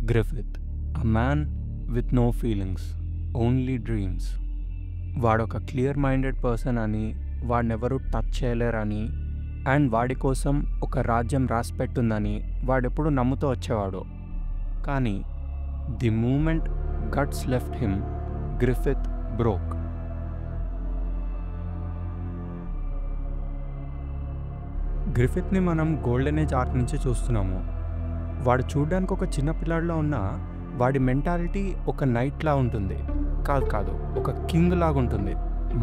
Griffith, a man with no feelings, only dreams. వాడొక clear minded person అని, వాడినెవరూ touch చేయలేరని, and వాడి కోసం ఒక రాజ్యం రాసిపెట్టుందని వాడెప్పుడు నమ్ముతూ వచ్చేవాడు. కానీ the moment Guts left him, Griffith broke. గ్రిఫిత్ని మనం గోల్డెన్ ఏజ్ ఆర్క్ నుంచి చూస్తున్నాము. వాడు చూడ్డానికి ఒక చిన్న పిల్లాడిలో ఉన్న వాడి మెంటాలిటీ ఒక నైట్లా ఉంటుంది. కాదు, ఒక కింగ్ లాగా ఉంటుంది.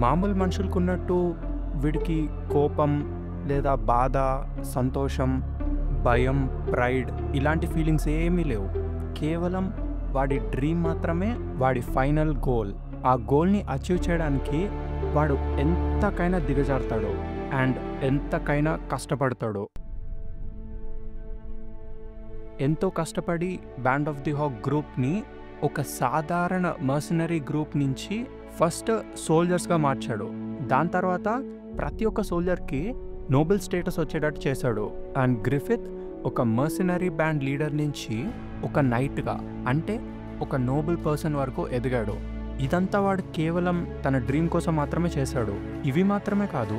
మామూలు మనుషులకున్నట్టు వీడికి కోపం లేదా బాధ, సంతోషం, భయం, ప్రైడ్ ఇలాంటి ఫీలింగ్స్ ఏమీ లేవు. కేవలం వాడి డ్రీమ్ మాత్రమే వాడి ఫైనల్ గోల్. ఆ గోల్ని అచీవ్ చేయడానికి వాడు ఎంతకైనా దిగజారుతాడు అండ్ ఎంతకైనా కష్టపడతాడు. ఎంతో కష్టపడి బ్యాండ్ ఆఫ్ ది హాక్ గ్రూప్ని ఒక సాధారణ మర్సనరీ గ్రూప్ నుంచి ఫస్ట్ సోల్జర్స్గా మార్చాడు. దాని తర్వాత ప్రతి ఒక్క సోల్జర్కి నోబెల్ స్టేటస్ వచ్చేటట్టు చేశాడు. అండ్ గ్రిఫిత్ ఒక మర్సనరీ బ్యాండ్ లీడర్ నుంచి ఒక నైట్గా, అంటే ఒక నోబెల్ పర్సన్ వరకు ఎదిగాడు. ఇదంతా వాడు కేవలం తన డ్రీమ్ కోసం మాత్రమే చేశాడు. ఇవి మాత్రమే కాదు,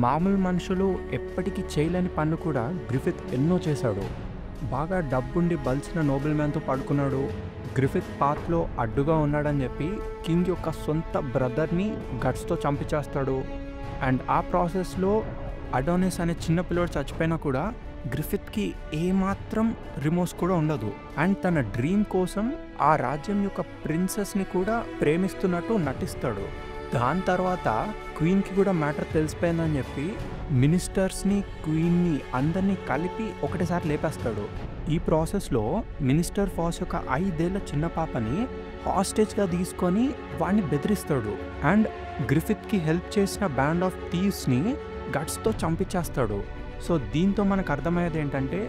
మామూలు మనుషులు ఎప్పటికీ చేయలేని పనులు కూడా గ్రిఫిత్ ఎన్నో చేశాడు. బాగా డబ్బుండి బలిసిన నోబెల్ మ్యాన్తో పడుకున్నాడు. గ్రిఫిత్ పాత్లో అడ్డుగా ఉన్నాడని చెప్పి కింగ్ యొక్క సొంత బ్రదర్ని గట్స్తో చంపించేస్తాడు. అండ్ ఆ ప్రాసెస్లో అడోనిస్ అనే చిన్న పిల్లోడు చచ్చిపోయినా కూడా గ్రిఫిత్కి ఏమాత్రం రిమోర్స్ కూడా ఉండదు. అండ్ తన డ్రీమ్ కోసం ఆ రాజ్యం యొక్క ప్రిన్సెస్ని కూడా ప్రేమిస్తున్నట్టు నటిస్తాడు. దాని తర్వాత క్వీన్కి కూడా మ్యాటర్ తెలిసిపోయిందని చెప్పి మినిస్టర్స్ని, క్వీన్ని అందరినీ కలిపి ఒకటేసారి లేపేస్తాడు. ఈ ప్రాసెస్లో మినిస్టర్ ఫాస్ యొక్క 5 ఏళ్ల చిన్న పాపని హాస్టేజ్గా తీసుకొని వాడిని బెదిరిస్తాడు. అండ్ గ్రిఫిత్కి హెల్ప్ చేసిన బ్యాండ్ ఆఫ్ థీవ్స్ని గట్స్తో చంపించేస్తాడు. సో దీంతో మనకు అర్థమయ్యేది ఏంటంటే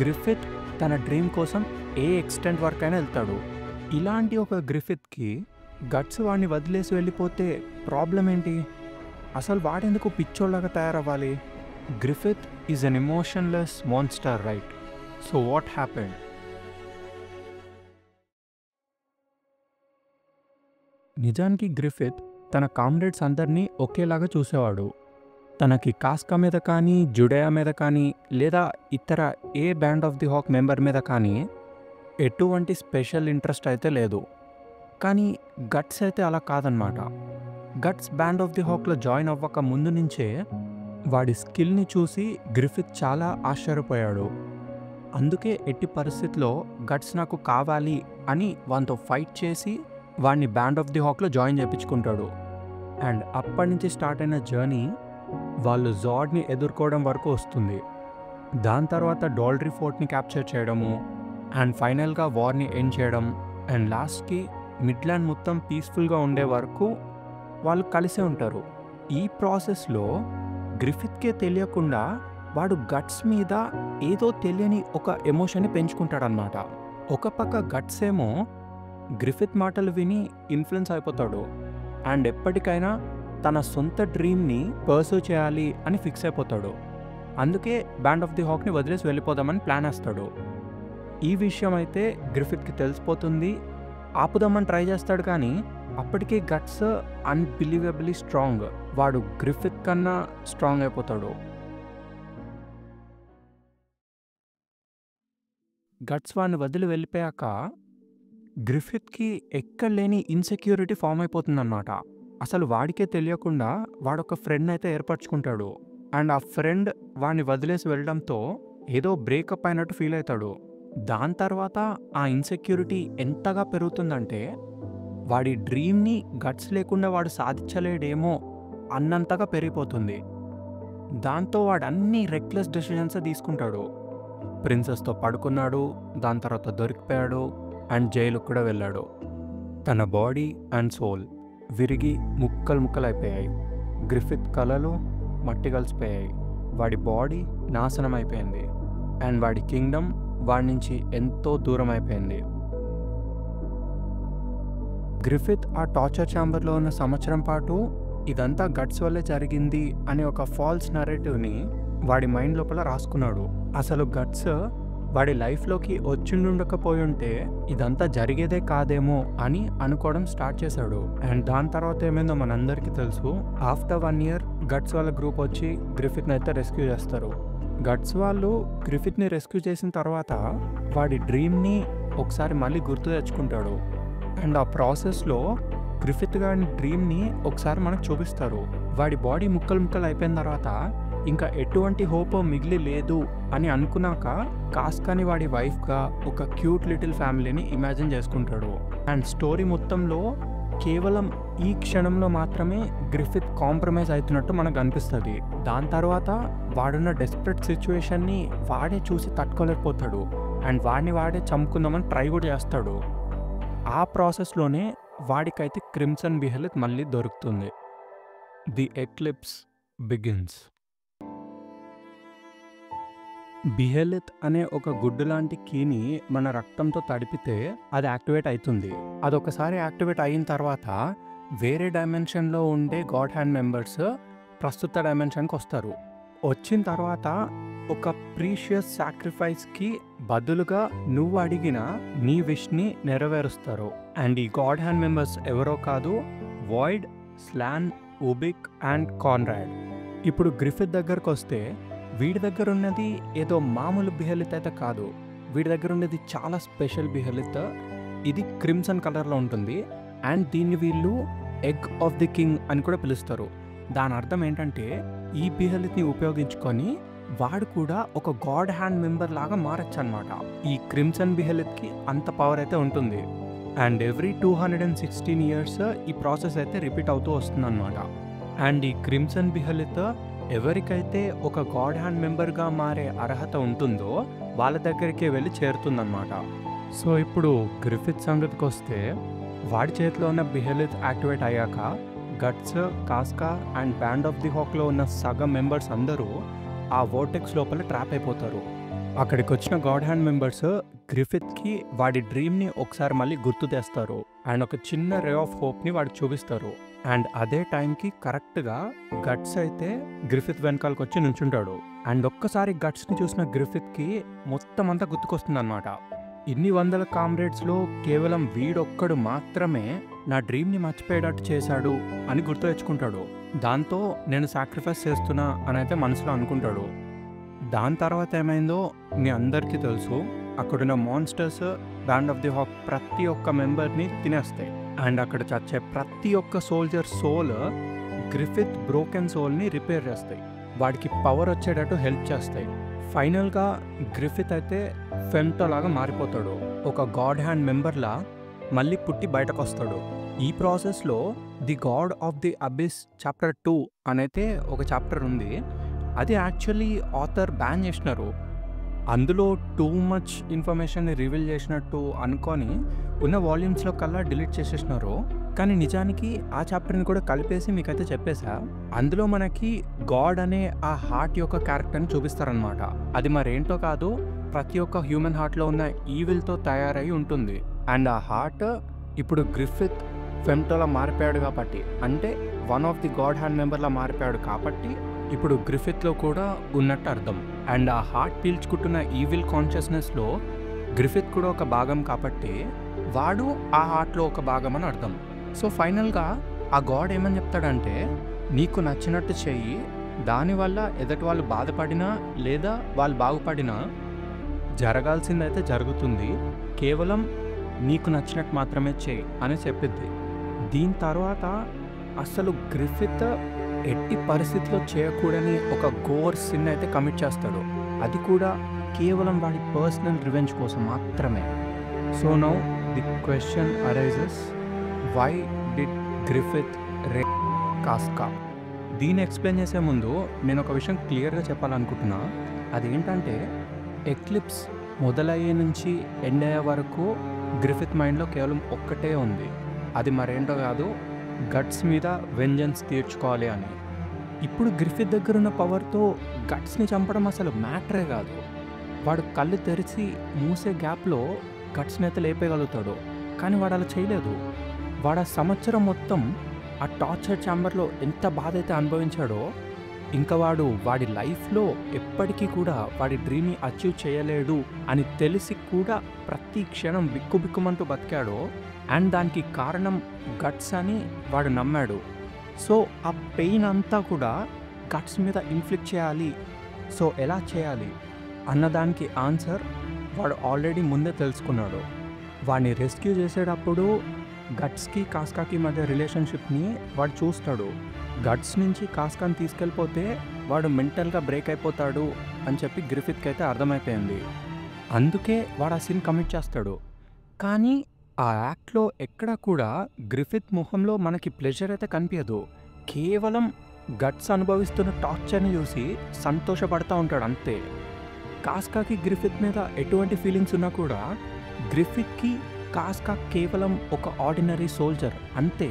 గ్రిఫిత్ తన డ్రీమ్ కోసం ఏ ఎక్స్టెంట్ వరకు అయినా వెళ్తాడు. ఇలాంటి ఒక గ్రిఫిత్కి గట్స్ వాడిని వదిలేసి వెళ్ళిపోతే ప్రాబ్లం ఏంటి? అసలు వాడెందుకు పిచ్చోళ్ళగా తయారవ్వాలి? Griffith is an emotionless monster, right? So what happened? నిజానికి గ్రిఫిత్ తన కామ్రేడ్స్ అందరినీ ఒకేలాగా చూసేవాడు. తనకి కాస్కా మీద కానీ, జుడేయా మీద కానీ, లేదా ఇతర ఏ band of the hawk member మీద కానీ ఎటువంటి స్పెషల్ ఇంట్రెస్ట్ అయితే లేదు. కానీ గట్స్ అయితే అలా కాదనమాట. గట్స్ బ్యాండ్ ఆఫ్ ది హాక్లో జాయిన్ అవ్వక ముందు నుంచే వాడి స్కిల్ని చూసి గ్రిఫిత్ చాలా ఆశ్చర్యపోయాడు. అందుకే ఎట్టి పరిస్థితిలో గట్స్ నాకు కావాలి అని వానితో ఫైట్ చేసి వాడిని బ్యాండ్ ఆఫ్ ది హాక్లో జాయిన్ చేయించుకుంటాడు. అండ్ అప్పటి నుంచి స్టార్ట్ అయిన జర్నీ వాళ్ళు జాడ్ని ఎదుర్కోవడం వరకు వస్తుంది. దాని తర్వాత డాల్డ్రీ ఫోర్ట్ని క్యాప్చర్ చేయడము, అండ్ ఫైనల్గా వార్ని ఎండ్ చేయడం, అండ్ లాస్ట్కి మిడ్లాండ్ మొత్తం పీస్ఫుల్గా ఉండే వరకు వాళ్ళు కలిసే ఉంటారు. ఈ ప్రాసెస్లో గ్రిఫిత్కే తెలియకుండా వాడు గట్స్ మీద ఏదో తెలియని ఒక ఎమోషన్ని పెంచుకుంటాడనమాట. ఒక పక్క గట్స్ ఏమో గ్రిఫిత్ మాటలు విని ఇన్ఫ్లుయెన్స్ అయిపోతాడు. అండ్ ఎప్పటికైనా తన సొంత డ్రీమ్ని పర్సూ చేయాలి అని ఫిక్స్ అయిపోతాడు. అందుకే బ్యాండ్ ఆఫ్ ది హాక్ని వదిలేసి వెళ్ళిపోదామని ప్లాన్ వేస్తాడు. ఈ విషయం అయితే గ్రిఫిత్కి తెలిసిపోతుంది. ఆపుదామని ట్రై చేస్తాడు, కానీ అప్పటికే గట్స్ అన్బిలీవబుల్లీ స్ట్రాంగ్. వాడు గ్రిఫిత్ కన్నా స్ట్రాంగ్ అయిపోతాడు. గట్స్ వాడిని వదిలి వెళ్ళిపోయాక గ్రిఫిత్కి ఎక్కడ లేని ఇన్సెక్యూరిటీ ఫామ్ అయిపోతుందన్నమాట. అసలు వాడికే తెలియకుండా వాడొక ఫ్రెండ్ అయితే ఏర్పరచుకుంటాడు. అండ్ ఆ ఫ్రెండ్ వాడిని వదిలేసి వెళ్ళడంతో ఏదో బ్రేకప్ అయినట్టు ఫీల్ అవుతాడు. దాని తర్వాత ఆ ఇన్సెక్యూరిటీ ఎంతగా పెరుగుతుందంటే వాడి డ్రీమ్ని గట్స్ లేకుండా వాడు సాధించలేడేమో అన్నంతగా పెరిగిపోతుంది. దాంతో వాడు అన్ని రెక్లెస్ డెసిషన్స్ తీసుకుంటాడు. ప్రిన్సెస్తో పడుకున్నాడు, దాని తర్వాత దొరికిపోయాడు, అండ్ జైలుకు కూడా వెళ్ళాడు. తన బాడీ అండ్ సోల్ విరిగి ముక్కలు ముక్కలు అయిపోయాయి. గ్రిఫిత్ కళలు మట్టి కలిసిపోయాయి. వాడి బాడీ నాశనం అయిపోయింది. అండ్ వాడి కింగ్డమ్ వాడి నుంచి ఎంతో దూరం అయిపోయింది. గ్రిఫిత్ ఆ టార్చర్ ఛాంబర్లో ఉన్న సంవత్సరం పాటు ఇదంతా గట్స్ వల్లే జరిగింది అనే ఒక ఫాల్స్ నరేటివ్ని వాడి మైండ్ లోపల రాసుకున్నాడు. అసలు గట్స్ వాడి లైఫ్లోకి వచ్చిండుండకపోయి ఉంటే ఇదంతా జరిగేదే కాదేమో అని అనుకోవడం స్టార్ట్ చేశాడు. అండ్ దాని తర్వాత ఏమైందో మనందరికీ తెలుసు. ఆఫ్టర్ 1 year గట్స్ వాళ్ళ గ్రూప్ వచ్చి గ్రిఫిత్ని అయితే రెస్క్యూ చేస్తారు. గట్స్ వాళ్ళు గ్రిఫిత్ని రెస్క్యూ చేసిన తర్వాత వాడి డ్రీమ్ని ఒకసారి మళ్ళీ గుర్తు తెచ్చుకుంటాడు. అండ్ ఆ ప్రాసెస్లో గ్రిఫిత్ గారి డ్రీమ్ని ఒకసారి మనకు చూపిస్తారు. వాడి బాడీ ముక్కలు ముక్కలు అయిపోయిన తర్వాత ఇంకా ఎటువంటి హోప్ మిగిలి లేదు అని అనుకున్నాక కాస్కాని వాడి వైఫ్గా ఒక క్యూట్ లిటిల్ ఫ్యామిలీని ఇమాజిన్ చేసుకుంటాడు. అండ్ స్టోరీ మొత్తంలో కేవలం ఈ క్షణంలో మాత్రమే గ్రిఫిత్ కాంప్రమైజ్ అవుతున్నట్టు మనకు అనిపిస్తుంది. దాని తర్వాత వాడున్న డెస్పరేట్ సిచ్యువేషన్ని వాడే చూసి తట్టుకోలేకపోతాడు. అండ్ వాడే చంపుకుందామని ట్రై కూడా చేస్తాడు. ఆ ప్రాసెస్లోనే వాడికైతే క్రిమ్సన్ బిహెలిత్ మళ్ళీ దొరుకుతుంది. The eclipse begins. బిహెలిత్ అనే ఒక గుడ్డు లాంటి కీని మన రక్తంతో తడిపితే అది యాక్టివేట్ అవుతుంది. అదొకసారి యాక్టివేట్ అయిన తర్వాత వేరే డైమెన్షన్లో ఉండే గాడ్ హ్యాండ్ మెంబర్స్ ప్రస్తుత డైమెన్షన్కి వస్తారు. వచ్చిన తర్వాత ఒక ప్రీషియస్ సాక్రిఫైస్కి బదులుగా నువ్వు అడిగిన నీ విష్ని నెరవేరుస్తారు. అండ్ ఈ గాడ్ హ్యాండ్ మెంబర్స్ ఎవరో కాదు, వాయిడ్, స్లాన్, ఉబిక్ అండ్ కాన్రాడ్. ఇప్పుడు గ్రిఫిత్ దగ్గరకు వస్తే వీడి దగ్గర ఉన్నది ఏదో మామూలు బిహెలిత్ అయితే కాదు. వీడి దగ్గర ఉన్నది చాలా స్పెషల్ బిహెలిత్. ఇది క్రిమ్సన్ కలర్లో ఉంటుంది. అండ్ దీన్ని వీళ్ళు ఎగ్ ఆఫ్ ది కింగ్ అని కూడా పిలుస్తారు. దాని అర్థం ఏంటంటే ఈ బిహెలిత్ని ఉపయోగించుకొని వాడు కూడా ఒక గాడ్ హ్యాండ్ మెంబర్ లాగా మారచ్చు అనమాట. ఈ క్రిమ్సన్ బిహెలిత్కి అంత పవర్ అయితే ఉంటుంది. అండ్ ఎవ్రీ 216 years ఈ ప్రాసెస్ అయితే రిపీట్ అవుతూ వస్తుంది అనమాట. అండ్ ఈ క్రిమ్సన్ బిహెలిత్ ఎవరికైతే ఒక గాడ్ హ్యాండ్ మెంబర్గా మారే అర్హత ఉంటుందో వాళ్ళ దగ్గరికి వెళ్ళి చేరుతుందన్నమాట. సో ఇప్పుడు గ్రిఫిత్ సంగతికి వస్తే వాడి చేతిలో ఉన్న బిహెలిత్ యాక్టివేట్ అయ్యాక Guts, Casca and band of the హాక్లో ఉన్న సగం మెంబర్స్ అందరూ ఆ వోర్టెక్స్ లోపల ట్రాప్ అయిపోతారు. అక్కడికి వచ్చిన గాడ్ హ్యాండ్ మెంబర్స్ గ్రిఫిత్కి వాడి డ్రీమ్ని ఒకసారి మళ్ళీ గుర్తు తెస్తారు. అండ్ ఒక చిన్న రే ఆఫ్ హోప్ని వాడికి చూపిస్తారు. అండ్ అదే టైంకి కరెక్ట్గా గట్స్ అయితే గ్రిఫిత్ వెనకాలకు వచ్చి నుంచుంటాడు. అండ్ ఒక్కసారి గట్స్ని చూసిన గ్రిఫిత్కి మొత్తం అంతా గుర్తుకొస్తుంది అనమాట. ఇన్ని వందల కామ్రేడ్స్లో కేవలం వీడొక్కడు మాత్రమే నా డ్రీమ్ని మర్చిపోయేటట్టు చేశాడు అని గుర్తు తెచ్చుకుంటాడు. దాంతో నేను సాక్రిఫైస్ చేస్తున్నా అని అయితే మనసులో అనుకుంటాడు. దాని తర్వాత ఏమైందో మీ అందరికీ తెలుసు. అక్కడున్న monsters band of the hawk ప్రతి ఒక్క మెంబర్ని తినేస్తాయి. అండ్ అక్కడ చచ్చే ప్రతి ఒక్క సోల్జర్ సోల్ గ్రిఫిత్ బ్రోకెన్ సోల్ని రిపేర్ చేస్తాయి. వాడికి పవర్ వచ్చేటట్టు హెల్ప్ చేస్తాయి. ఫైనల్గా గ్రిఫిత్ అయితే ఫెమ్టో లాగా మారిపోతాడు. ఒక గాడ్ హ్యాండ్ మెంబర్లా మళ్ళీ పుట్టి బయటకు వస్తాడు. ఈ ప్రాసెస్లో the God of the abyss chapter 2 అనైతే ఒక చాప్టర్ ఉంది. అది యాక్చువల్లీ ఆథర్ బ్యాన్ చేసినారు. అందులో టూ మచ్ ఇన్ఫర్మేషన్ని రివీల్ చేసినట్టు అనుకొని ఉన్న వాల్యూమ్స్లో కల్లా డిలీట్ చేసేసినారు. కానీ నిజానికి ఆ చాప్టర్ని కూడా కలిపేసి మీకైతే చెప్పేసా. అందులో మనకి గాడ్ అనే ఆ హార్ట్ యొక్క క్యారెక్టర్ని చూపిస్తారనమాట. అది మరేంటో కాదు, ప్రతి ఒక్క హ్యూమన్ హార్ట్లో ఉన్న ఈవిల్తో తయారై ఉంటుంది. అండ్ ఆ హార్ట్ ఇప్పుడు గ్రిఫిత్ ఫెమ్టోలా మారిపోయాడు కాబట్టి, అంటే one of the God hand మెంబర్లా మారిపోయాడు కాబట్టి ఇప్పుడు గ్రిఫిత్లో కూడా ఉన్నట్టు అర్థం. అండ్ ఆ హార్ట్ పీల్చుకుంటున్న ఈవిల్ కాన్షియస్నెస్లో గ్రిఫిత్ కూడా ఒక భాగం కాబట్టి వాడు ఆ హార్ట్లో ఒక భాగం అని అర్థం. సో ఫైనల్గా ఆ గాడ్ ఏమని చెప్తాడంటే, నీకు నచ్చినట్టు చెయ్యి, దానివల్ల ఎదుటి వాళ్ళు బాధపడినా లేదా వాళ్ళు బాగుపడినా జరగాల్సిందైతే జరుగుతుంది, కేవలం నీకు నచ్చినట్టు మాత్రమే చెయ్యి అని చెప్పిద్ది. దీని తర్వాత అసలు గ్రిఫిత్ ఎట్టి పరిస్థితిలో చేయకూడని ఒక గోర్ సిన్ అయితే కమిట్ చేస్తాడు. అది కూడా కేవలం వాడి పర్సనల్ రివెంజ్ కోసం మాత్రమే. So now the question arises, why did Griffith rape Casca? దీన్ని ఎక్స్ప్లెయిన్ చేసే ముందు నేను ఒక విషయం క్లియర్గా చెప్పాలనుకుంటున్నా. అదేంటంటే ఎక్లిప్స్ మొదలయ్యే నుంచి ఎండ్ అయ్యే వరకు గ్రిఫిత్ మైండ్లో కేవలం ఒక్కటే ఉంది. అది మరేంటో కాదు, గట్స్ మీద వెంజన్స్ తీర్చుకోవాలి అని. ఇప్పుడు గ్రిఫిత్ దగ్గర ఉన్న పవర్తో గట్స్ని చంపడం అసలు మ్యాటరే కాదు. వాడు కళ్ళు తెరిచి మూసే గ్యాప్లో గట్స్ని అయితే లేపేయగలుగుతాడు. కానీ వాడు అలా చేయలేదు. వాడు ఆ సంవత్సరం మొత్తం ఆ టార్చర్ ఛాంబర్లో ఎంత బాధ అయితే అనుభవించాడో ఇంకా వాడు వాడి లైఫ్‌లో ఎప్పటికీ కూడా వాడి డ్రీమ్‌ని అచీవ్ చేయలేడు అని తెలిసి కూడా ప్రతి క్షణం బిక్కుబిక్కుమంటూ బతికాడో అండ్ దానికి కారణం గట్స్ అని వాడు నమ్మాడు. సో, ఆ పెయిన్ అంతా కూడా గట్స్ మీద ఇన్‌ఫ్లిక్ట్ చేయాలి. సో, ఎలా చేయాలి అన్నదానికి ఆన్సర్ వాడు ఆల్రెడీ ముందే తెలుసుకున్నాడు. వాడిని రెస్క్యూ చేసేటప్పుడు గట్స్‌కి, కాస్కాకి మధ్య రిలేషన్‌షిప్‌ని వాడు చూస్తాడు. గట్స్ నుంచి కాస్కాని తీసుకెళ్ళిపోతే వాడు మెంటల్‌గా బ్రేక్ అయిపోతాడు అని చెప్పి గ్రిఫిత్‌కైతే అర్థమైపోయింది. అందుకే వాడు ఆ సీన్ కమిట్ చేస్తాడు. కానీ ఆ యాక్ట్‌లో ఎక్కడా కూడా గ్రిఫిత్ మొహంలో మనకి ప్లెజర్ అయితే కనిపియదు. కేవలం గట్స్ అనుభవిస్తున్న టార్చర్‌ని చూసి సంతోషపడతా ఉంటాడు అంతే. కాస్కాకి గ్రిఫిత్ మీద ఎటువంటి ఫీలింగ్స్ ఉన్నా కూడా గ్రిఫిత్‌కి కాస్కా కేవలం ఒక ఆర్డినరీ సోల్జర్ అంతే.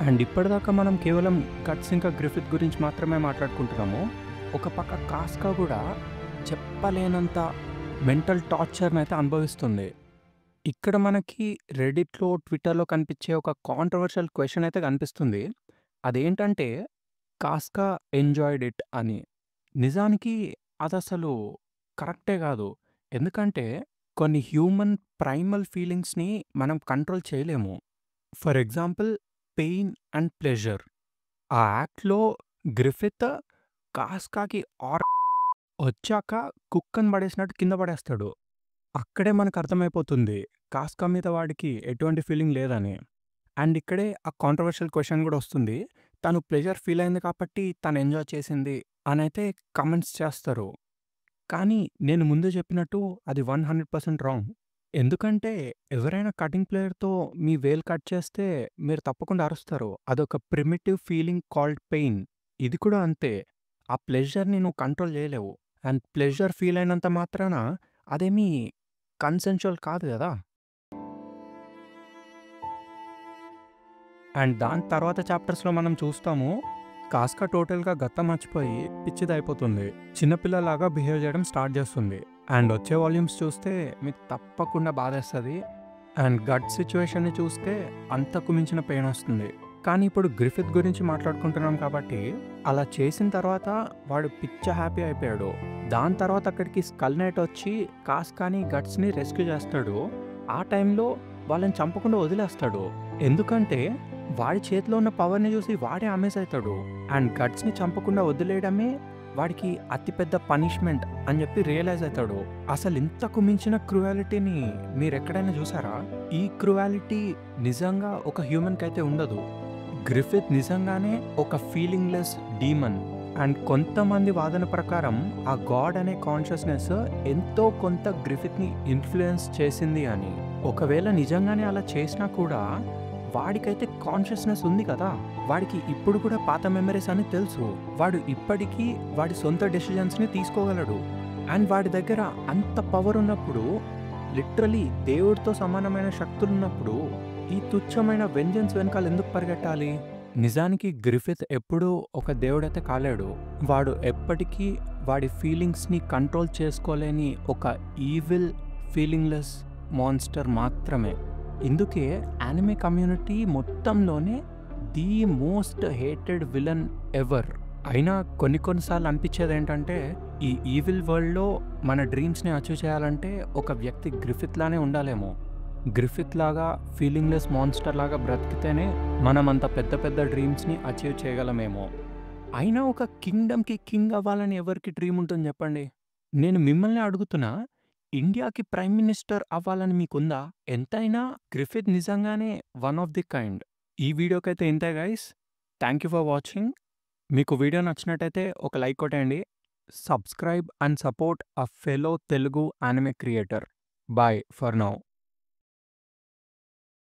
అండ్ ఇప్పటిదాకా మనం కేవలం గట్స్ ఇంకా గ్రిఫిత్ గురించి మాత్రమే మాట్లాడుకుంటున్నాము. ఒక పక్క కాస్కా కూడా చెప్పలేనంత మెంటల్ టార్చర్‌నైతే అనుభవిస్తుంది. ఇక్కడ మనకి రెడిట్‌లో, ట్విట్టర్‌లో కనిపించే ఒక కాంట్రోవర్షియల్ క్వెషన్ అయితే కనిపిస్తుంది. అదేంటంటే కాస్కా ఎంజాయ్డ్ ఇట్ అని. నిజానికి అదసలు కరెక్టే కాదు. ఎందుకంటే కొన్ని హ్యూమన్ ప్రైమల్ ఫీలింగ్స్‌ని మనం కంట్రోల్ చేయలేము. For example pain and pleasure. ఆ యాక్ట్‌లో గ్రిఫిత్ కాస్కాకి వచ్చాక కుక్కని పడేసినట్టు కింద పడేస్తాడు. అక్కడే మనకు అర్థమైపోతుంది కాస్కా మీద వాడికి ఎటువంటి ఫీలింగ్ లేదని. అండ్ ఇక్కడే ఆ కాంట్రోవర్షియల్ క్వెషన్ కూడా వస్తుంది. తను ప్లెజర్ ఫీల్ అయింది కాబట్టి తను ఎంజాయ్ చేసింది అనైతే కామెంట్స్ చేస్తారు. కానీ నేను ముందే చెప్పినట్టు అది 100% రాంగ్. ఎందుకంటే ఎవరైనా కటింగ్ ప్లేయర్‌తో మీ వేలు కట్ చేస్తే మీరు తప్పకుండా అరుస్తారు. అదొక ప్రిమిటివ్ ఫీలింగ్ కాల్డ్ పెయిన్. ఇది కూడా అంతే. ఆ ప్లెజర్‌ని నువ్వు కంట్రోల్ చేయలేవు. అండ్ ప్లెజర్ ఫీల్ అయినంత మాత్రాన అదేమీ కన్సెన్షువల్ కాదు గదా! అండ్ దాని తర్వాత చాప్టర్స్‌లో మనం చూస్తాము కాస్కా టోటల్‌గా గతం మర్చిపోయి పిచ్చిదయిపోతుంది. చిన్నపిల్లలాగా బిహేవ్ చేయడం స్టార్ట్ చేస్తుంది. అండ్ వచ్చే వాల్యూమ్స్ చూస్తే మీకు తప్పకుండా బాధేస్తది. అండ్ గట్ సిట్యుయేషన్‌ని చూస్తే అంతకు మించిన పెయిన్ వస్తుంది. కానీ ఇప్పుడు గ్రిఫిత్ గురించి మాట్లాడుకుంటున్నాం కాబట్టి అలా చేసిన తర్వాత వాడు పిచ్చ హ్యాపీ అయిపోయాడు. దాని తర్వాత అక్కడికి స్కల్ నైట్ వచ్చి కాస్కాని, గట్స్‌ని రెస్క్యూ చేస్తాడు. ఆ టైంలో వాళ్ళని చంపకుండా వదిలేస్తాడు. ఎందుకంటే వాడి చేతిలో ఉన్న పవర్‌ని చూసి వాడే అమేజ్ అవుతాడు. అండ్ గట్స్‌ని చంపకుండా వదిలేయడమే వాడికి అతిపెద్ద పనిష్మెంట్ అని చెప్పి రియలైజ్ అవుతాడు. అసలు ఇంతకు మించిన క్రూయాలిటీని మీరెక్కడైనా చూసారా? ఈ క్రూయాలిటీ నిజంగా ఒక హ్యూమన్‌కి అయితే ఉండదు. గ్రిఫిత్ నిజంగానే ఒక ఫీలింగ్‌లెస్ డీమన్. అండ్ కొంతమంది వాదన ప్రకారం ఆ గాడ్ అనే కాన్షియస్‌నెస్ ఎంతో కొంత గ్రిఫిత్‌ని ఇన్‌ఫ్లుయెన్స్ చేసింది అని. ఒకవేళ నిజంగానే అలా చేసినా కూడా వాడికైతే కాన్షియస్‌నెస్ ఉంది కదా! వాడికి ఇప్పుడు కూడా పాత మెమరీస్ అని తెలుసు. వాడు ఇప్పటికీ వాడి సొంత డెసిషన్స్‌ని తీసుకోగలడు. అండ్ వాడి దగ్గర అంత పవర్ ఉన్నప్పుడు, లిటరల్లీ దేవుడితో సమానమైన శక్తులున్నప్పుడు, ఈ తుచ్చమైన వెంజెన్స్ వెనకాల ఎందుకు పరిగెట్టాలి? నిజానికి గ్రిఫిత్ ఎప్పుడూ ఒక దేవుడైతే కాలేడు. వాడు ఎప్పటికీ వాడి ఫీలింగ్స్‌ని కంట్రోల్ చేసుకోలేని ఒక ఈవిల్, ఫీలింగ్‌లెస్ మాన్స్టర్ మాత్రమే. ఇందుకే యానిమే కమ్యూనిటీ మొత్తంలోనే the most hated villain ever. అయినా కొన్ని సార్లు అనిపించేదేంటంటే ఈ ఈవిల్ వరల్డ్‌లో మన డ్రీమ్స్‌ని అచీవ్ చేయాలంటే ఒక వ్యక్తి గ్రిఫిత్ లానే ఉండాలేమో. గ్రిఫిత్ లాగా ఫీలింగ్‌లెస్ మాన్స్టర్ లాగా బ్రతికితేనే మనం అంత పెద్ద పెద్ద డ్రీమ్స్‌ని అచీవ్ చేయగలమేమో. అయినా ఒక కింగ్‌డమ్‌కి కింగ్ అవ్వాలని ఎవరికి డ్రీమ్ ఉంటుంది చెప్పండి? నేను మిమ్మల్నే అడుగుతున్నా, ఇండియాకి ప్రైమ్ మినిస్టర్ అవ్వాలని మీకుందా? ఎంతైనా గ్రిఫిత్ నిజంగానే వన్ ఆఫ్ ది కైండ్. ఈ వీడియోకైతే ఇంతే guys. Thank you for watching. మీకు వీడియో నచ్చినట్టయితే ఒక లైక్ కొట్టేయండి. Subscribe and support a fellow Telugu anime creator. Bye for now.